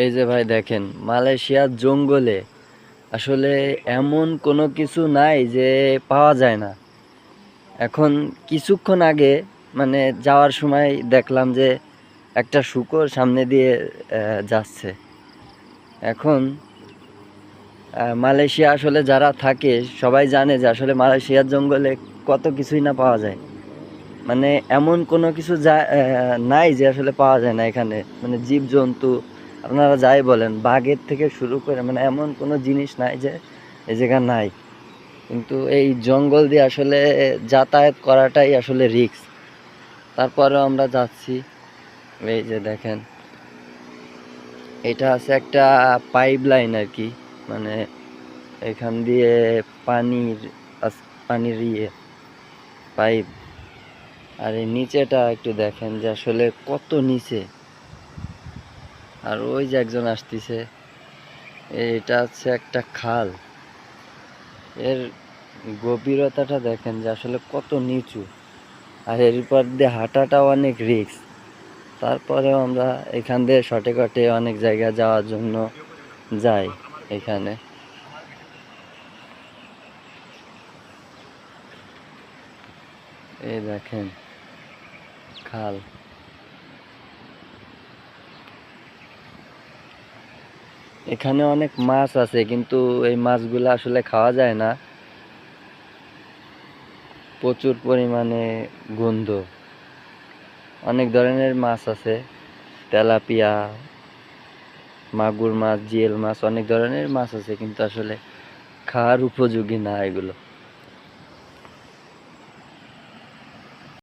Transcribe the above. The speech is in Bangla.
এই যে ভাই দেখেন, মালয়েশিয়ার জঙ্গলে আসলে এমন কোনো কিছু নাই যে পাওয়া যায় না। এখন কিছুক্ষণ আগে মানে যাওয়ার সময় দেখলাম যে একটা শূকর সামনে দিয়ে যাচ্ছে। এখন মালয়েশিয়া আসলে যারা থাকে সবাই জানে যে আসলে মালয়েশিয়ার জঙ্গলে কত কিছুই না পাওয়া যায়। মানে এমন কোনো কিছু নাই যে আসলে পাওয়া যায় না এখানে। মানে জীবজন্তু আপনারা যাই বলেন, বাঘের থেকে শুরু করে মানে এমন কোনো জিনিস নাই যে এই জায়গায় নাই। কিন্তু এই জঙ্গল দিয়ে আসলে যাতায়াত করাটাই আসলে রিস্ক। তারপরেও আমরা যাচ্ছি। এই যে দেখেন, এটা আছে একটা পাইপ লাইন আর কি। মানে এখান দিয়ে পানির পানির পাইপ। আর এই নিচেটা একটু দেখেন যে আসলে কত নিচে। আর ওই যে একজন আসতেছে, এটা হচ্ছে একটা খাল। এর গভীরতাটা দেখেন যে আসলে কত নিচু। আর এর উপর দিয়ে হাঁটাটাও অনেক রিস্ক। তারপরেও আমরা এখান দিয়ে শর্টকাটে অনেক জায়গায় যাওয়ার জন্য যাই এখানে। এই দেখেন খাল। এখানে অনেক মাছ আছে, কিন্তু এই মাছগুলো আসলে খাওয়া যায় না। প্রচুর পরিমাণে গন্ধ। অনেক ধরনের মাছ আছে, তেলাপিয়া, মাগুর মাছ, জিয়েল মাছ, অনেক ধরনের মাছ আছে, কিন্তু আসলে খাওয়ার উপযোগী না এগুলো।